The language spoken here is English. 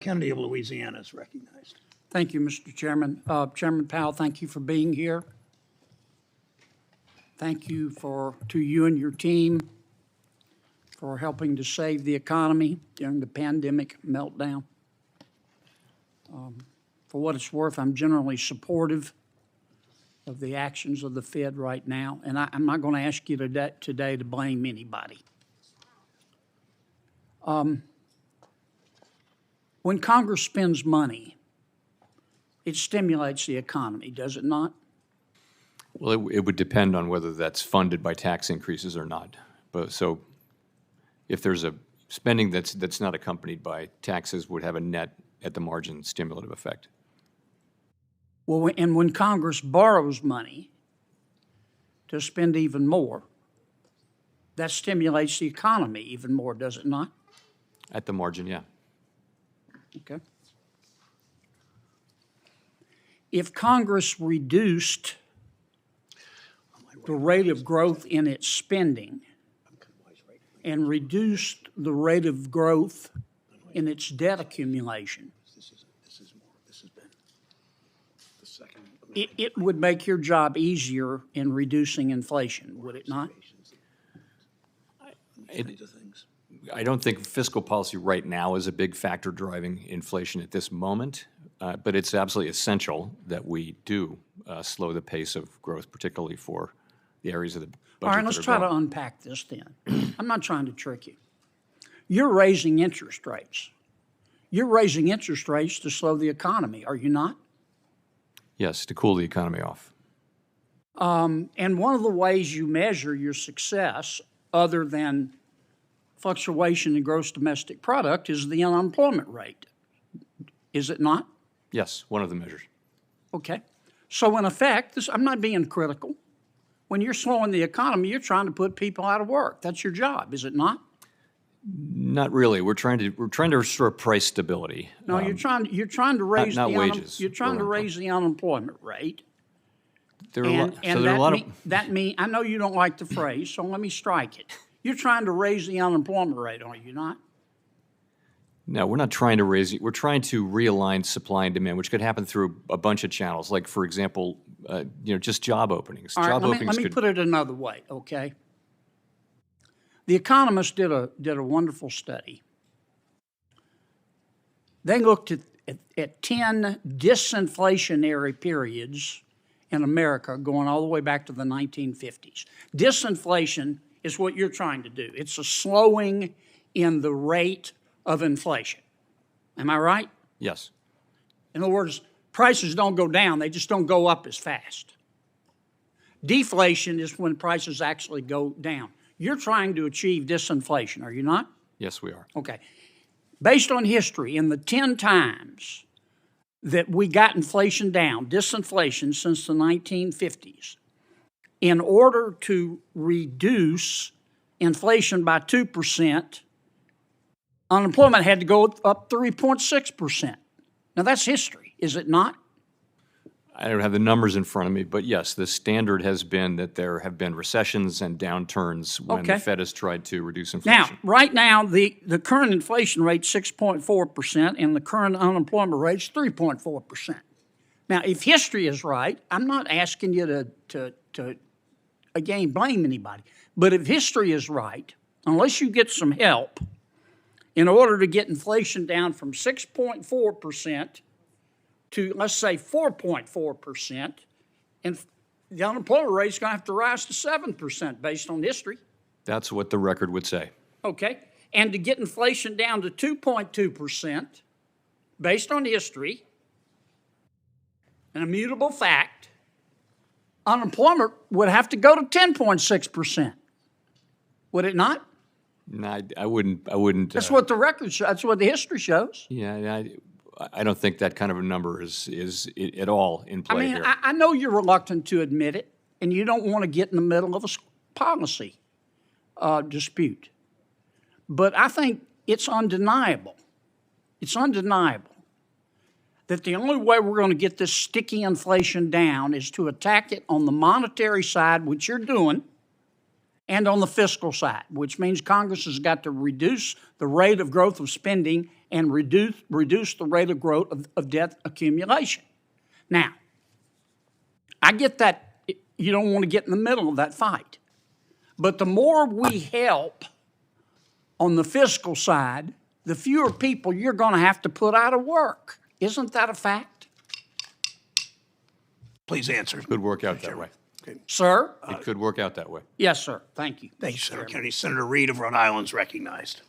Kennedy of Louisiana is recognized. Thank you, Mr. Chairman. Chairman Powell, thank you for being here. Thank you to you and your team for helping to save the economy during the pandemic meltdown. For what it's worth, I'm generally supportive of the actions of the Fed right now, and I'm not going to ask you today to blame anybody. When Congress spends money, it stimulates the economy, does it not? Well, it would depend on whether that's funded by tax increases or not. But so, if there's a spending that's not accompanied by taxes, would have a net at the margin stimulative effect. Well, and when Congress borrows money to spend even more, that stimulates the economy even more, does it not? At the margin, yeah. Okay. If Congress reduced the rate of growth in its spending and reduced the rate of growth in its debt accumulation, it would make your job easier in reducing inflation, would it not? I don't think fiscal policy right now is a big factor driving inflation at this moment, but it's absolutely essential that we do slow the pace of growth, particularly for the areas of the budget All right, let's try to unpack this then. I'm not trying to trick you. You're raising interest rates. You're raising interest rates to slow the economy, are you not? Yes, to cool the economy off. And one of the ways you measure your success, other than fluctuation in gross domestic product, is the unemployment rate. Is it not? Yes, one of the measures. Okay. So in effect, I'm not being critical. When you're slowing the economy, you're trying to put people out of work. That's your job, is it not? Not really. We're trying to restore price stability. No, you're trying to raise not wages. You're trying to raise the unemployment rate. I know you don't like the phrase, so let me strike it. You're trying to raise the unemployment rate, are you not? No, we're not trying to raise it. We're trying to realign supply and demand, which could happen through a bunch of channels, like, for example, just job openings. All right, let me put it another way, okay? The Economist did a wonderful study. They looked at 10 disinflationary periods in America going all the way back to the 1950s. Disinflation is what you're trying to do. It's a slowing in the rate of inflation. Am I right? Yes. In other words, prices don't go down, they just don't go up as fast. Deflation is when prices actually go down. You're trying to achieve disinflation, are you not? Yes, we are. Okay. Based on history, in the 10 times that we got inflation down, disinflation since the 1950s, in order to reduce inflation by 2%, unemployment had to go up 3.6%. Now, that's history, is it not? I don't have the numbers in front of me, but yes, the standard has been that there have been recessions and downturns when the Fed has tried to reduce inflation. Now, right now, the current inflation rate is 6.4%, and the current unemployment rate is 3.4%. Now, if history is right, I'm not asking you to again, blame anybody, but if history is right, unless you get some help, in order to get inflation down from 6.4% to, let's say, 4.4%, and the unemployment rate is going to have to rise to 7% based on history. That's what the record would say. Okay. And to get inflation down to 2.2% based on history, an immutable fact, unemployment would have to go to 10.6%. Would it not? No, I wouldn't. That's what the record shows. That's what the history shows. Yeah, I don't think that kind of a number is at all in play here. I know you're reluctant to admit it, and you don't want to get in the middle of a policy dispute. But I think it's undeniable. It's undeniable that the only way we're going to get this sticky inflation down is to attack it on the monetary side, which you're doing, and on the fiscal side, which means Congress has got to reduce the rate of growth of spending and reduce the rate of growth of debt accumulation. Now, I get that you don't want to get in the middle of that fight. But the more we help on the fiscal side, the fewer people you're going to have to put out of work. Isn't that a fact? Please answer. Could work out that way. Sir? It could work out that way. Yes, sir. Thank you. Thank you, Senator Kennedy. Senator Reed of Rhode Island is recognized.